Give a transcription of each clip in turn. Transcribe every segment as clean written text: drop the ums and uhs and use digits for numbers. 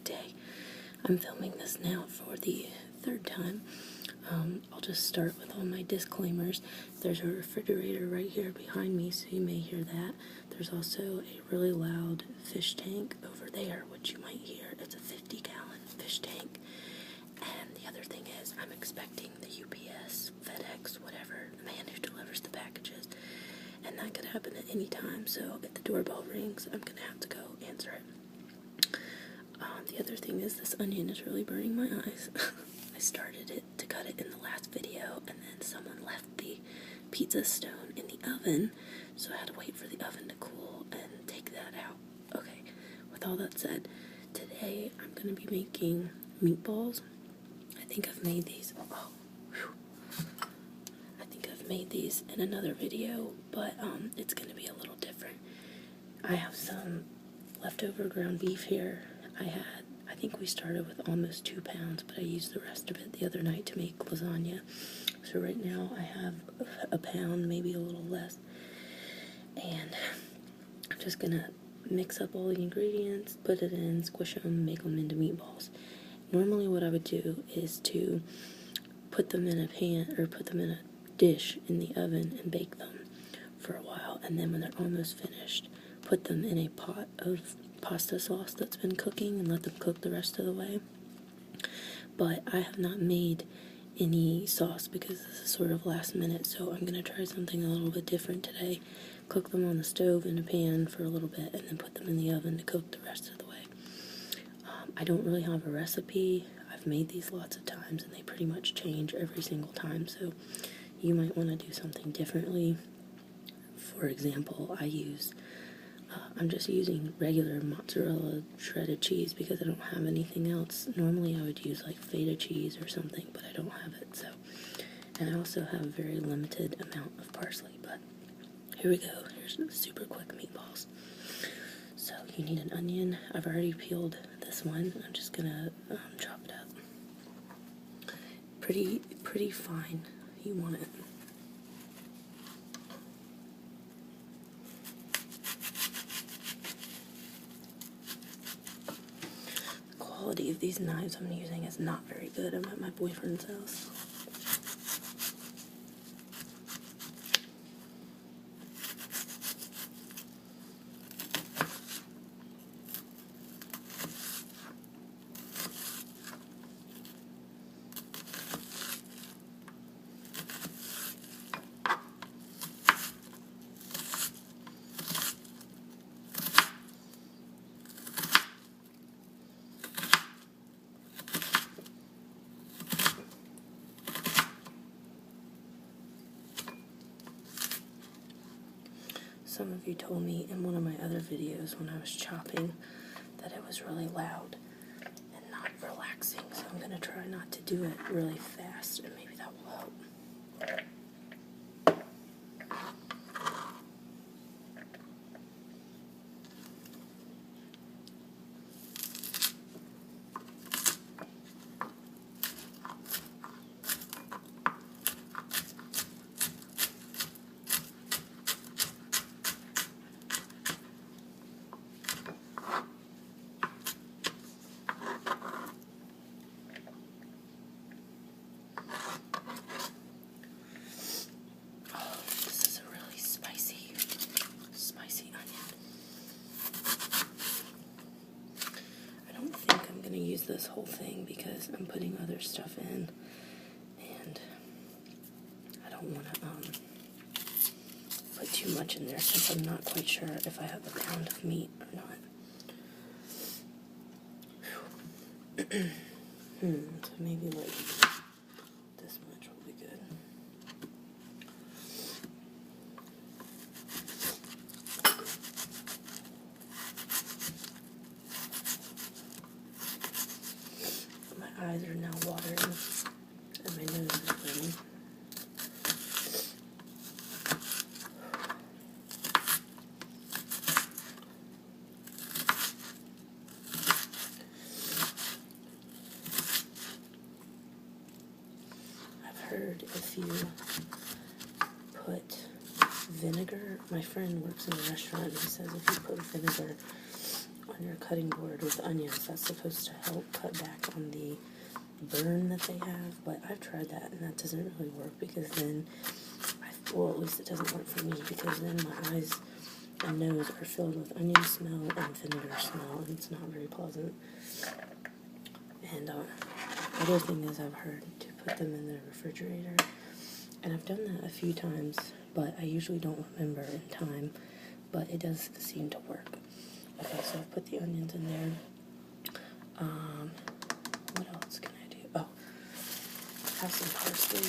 good day. I'm filming this now for the third time. I'll just start with all my disclaimers. There's a refrigerator right here behind me, so you may hear that. There's also a really loud fish tank over there, which you might hear. It's a 50-gallon fish tank. And the other thing is, I'm expecting the UPS, FedEx, whatever, the man who delivers the packages. And that could happen at any time, so if the doorbell rings, I'm going to have to go answer it. The other thing is, this onion is really burning my eyes. I started it to cut it in the last video, and then someone left the pizza stone in the oven, so I had to wait for the oven to cool and take that out. Okay, with all that said, today I'm going to be making meatballs. I think I've made these. I think I've made these in another video, but it's going to be a little different. I have some leftover ground beef here. I think we started with almost 2 pounds, but I used the rest of it the other night to make lasagna. So right now I have a pound, maybe a little less. And I'm just gonna mix up all the ingredients, put it in, squish them, make them into meatballs. Normally what I would do is to put them in a pan, or put them in a dish in the oven and bake them for a while. And then when they're almost finished, put them in a pot of pasta sauce that's been cooking and let them cook the rest of the way. But I have not made any sauce because this is sort of last minute, so I'm going to try something a little bit different today. Cook them on the stove in a pan for a little bit and then put them in the oven to cook the rest of the way. I don't really have a recipe. I've made these lots of times and they pretty much change every single time, so you might want to do something differently. For example, I'm just using regular mozzarella shredded cheese because I don't have anything else. Normally I would use like feta cheese or something, but I don't have it, so. And I also have a very limited amount of parsley, but here we go. Here's the super quick meatballs. So you need an onion. I've already peeled this one. I'm just gonna chop it up. Pretty fine. You want it. The quality of these knives I'm using is not very good. I'm at my boyfriend's house. Some of you told me in one of my other videos when I was chopping that it was really loud and not relaxing, so I'm going to try not to do it really fast, and maybe that will help. Use this whole thing because I'm putting other stuff in and I don't want to put too much in there since I'm not quite sure if I have a pound of meat or not. So maybe like this much will be good. My eyes are now watering and my nose is burning. I've heard if you put vinegar, my friend works in a restaurant and he says if you put vinegar on your cutting board with onions. That's supposed to help cut back on the burn that they have, but I've tried that and that doesn't really work because then, well, at least it doesn't work for me, because then my eyes and nose are filled with onion smell and vinegar smell, and it's not very pleasant. And other thing is, I've heard to put them in the refrigerator, and I've done that a few times, but I usually don't remember in time, but it does seem to work. Okay, so I've put the onions in there. What else can I do? Oh, I have some parsley.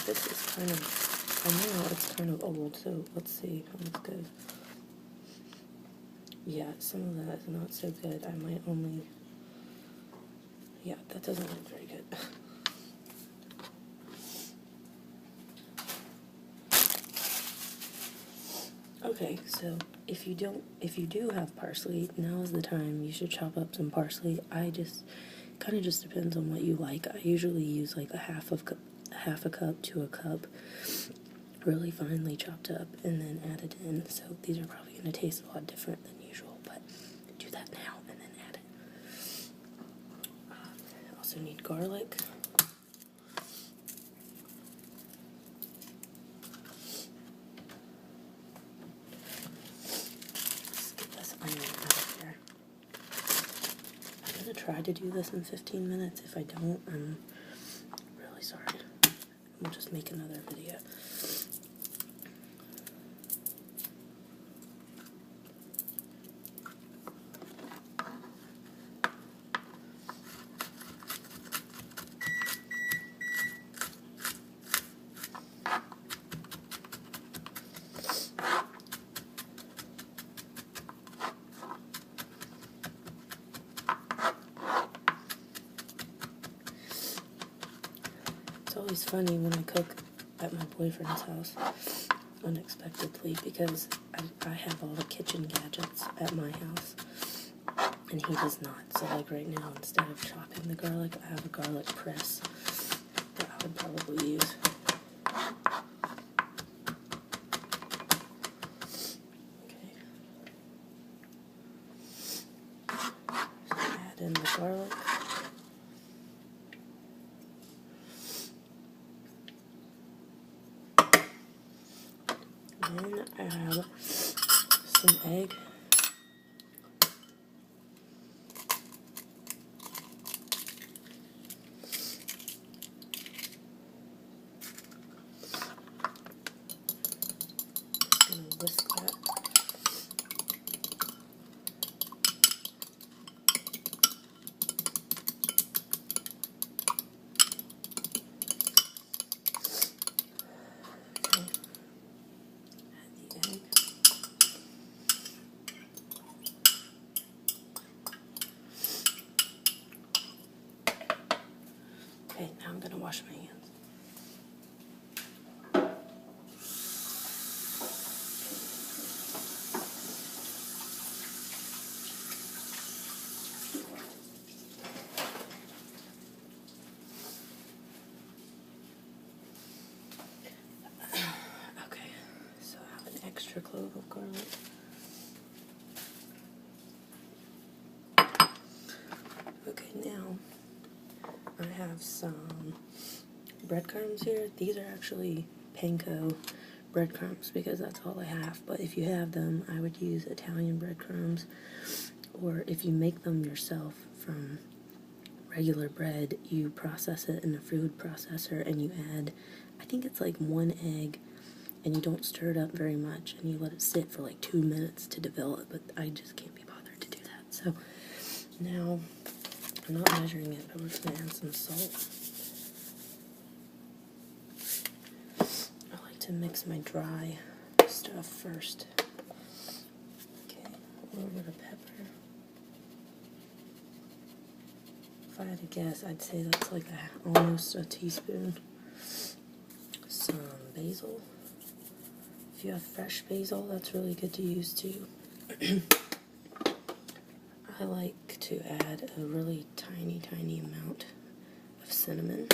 This is kind of, I know it's kind of old, so let's see how this goes. Yeah, some of that is not so good. I might only, yeah, that doesn't look very good. Okay, so if you do have parsley, now is the time. You should chop up some parsley. Kind of just depends on what you like. I usually use like half a cup to a cup, really finely chopped up, and then add it in. So these are probably going to taste a lot different than usual, but do that now and then add it. I also need garlic. Try to do this in 15 minutes. If I don't, I'm really sorry. We'll just make another video. It's always funny when I cook at my boyfriend's house unexpectedly, because I have all the kitchen gadgets at my house and he does not. So like right now, instead of chopping the garlic, I have a garlic press that I would probably use. Okay. So add in the garlic. Then I have some egg. I'm going to whisk that. Okay, now I'm going to wash my hands. Okay, so I have an extra clove of garlic. Okay, now I have some breadcrumbs here. These are actually panko breadcrumbs because that's all I have, but if you have them, I would use Italian breadcrumbs, or if you make them yourself from regular bread, you process it in a food processor and you add, I think it's like 1 egg, and you don't stir it up very much and you let it sit for like 2 minutes to develop, but I just can't be bothered to do that. So now, I'm not measuring it, but we're just going to add some salt. I like to mix my dry stuff first. Okay, a little bit of pepper. If I had to guess, I'd say that's like almost a teaspoon. Some basil. If you have fresh basil, that's really good to use too. I like to add a really tiny amount of cinnamon.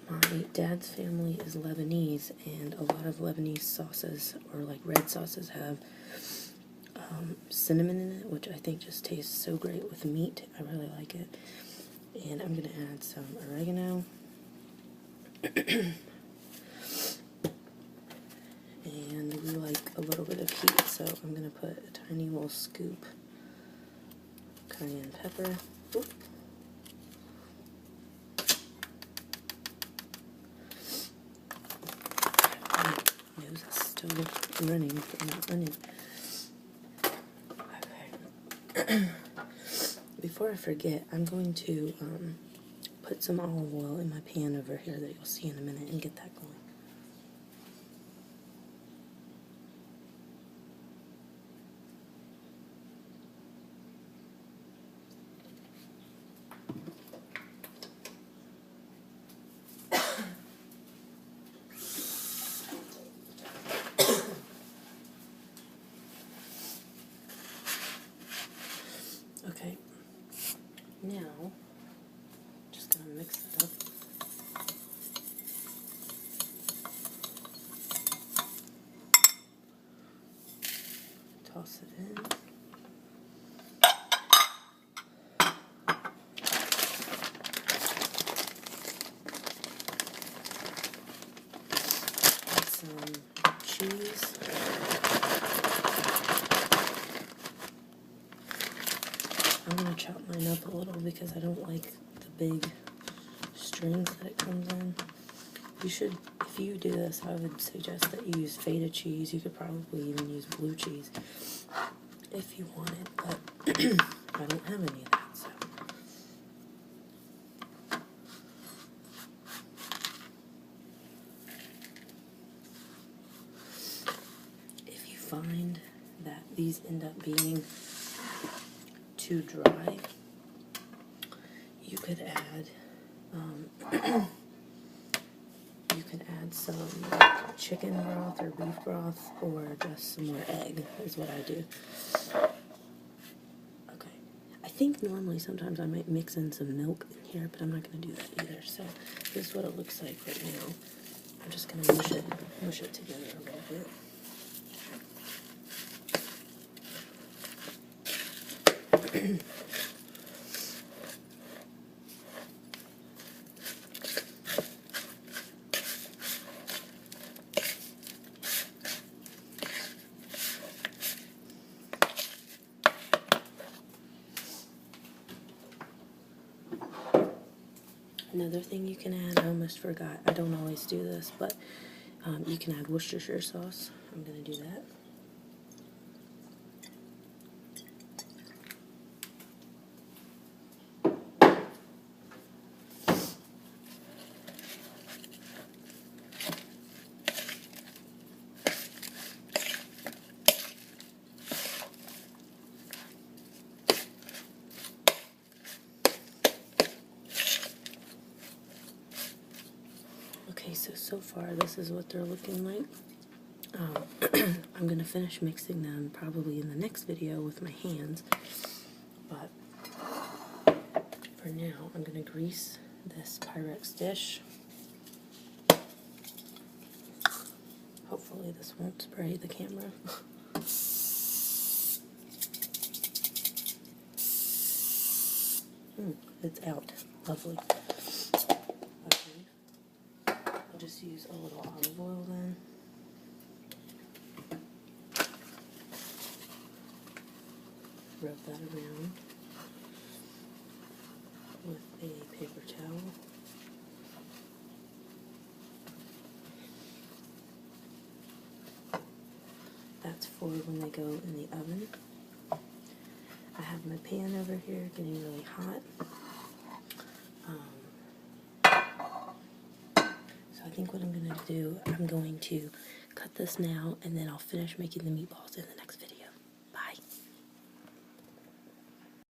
My dad's family is Lebanese, and a lot of Lebanese sauces, or like red sauces, have cinnamon in it, which I think just tastes so great with meat. I really like it. And I'm going to add some oregano. And we like a little bit of heat, so I'm going to put a tiny little scoop of cayenne pepper. Oop. My nose is still running from that onion. Okay. Before I forget, I'm going to put some olive oil in my pan over here that you'll see in a minute and get that going. Okay, now, just going to mix it up. Toss it in. Add some cheese. I'm going to chop mine up a little because I don't like the big strings that it comes in. You should, if you do this, I would suggest that you use feta cheese. You could probably even use blue cheese if you wanted, but I don't have any of that, so. If you find that these end up being too dry, you could add some chicken broth or beef broth, or just some more egg is what I do. Okay, I think normally sometimes I might mix in some milk in here, but I'm not going to do that either. So this is what it looks like right now. I'm just going to mush it together a little bit. Another thing you can add, I almost forgot, I don't always do this, but you can add Worcestershire sauce. I'm going to do that. Okay, so far this is what they're looking like. I'm going to finish mixing them probably in the next video with my hands, but for now I'm going to grease this Pyrex dish. Hopefully this won't spray the camera. It's out. Lovely. Okay. I'll just use a little olive oil then. Rub that around with a paper towel. That's for when they go in the oven. I have my pan over here getting really hot. So I think what I'm going to do, I'm going to cut this now, and then I'll finish making the meatballs in the next video.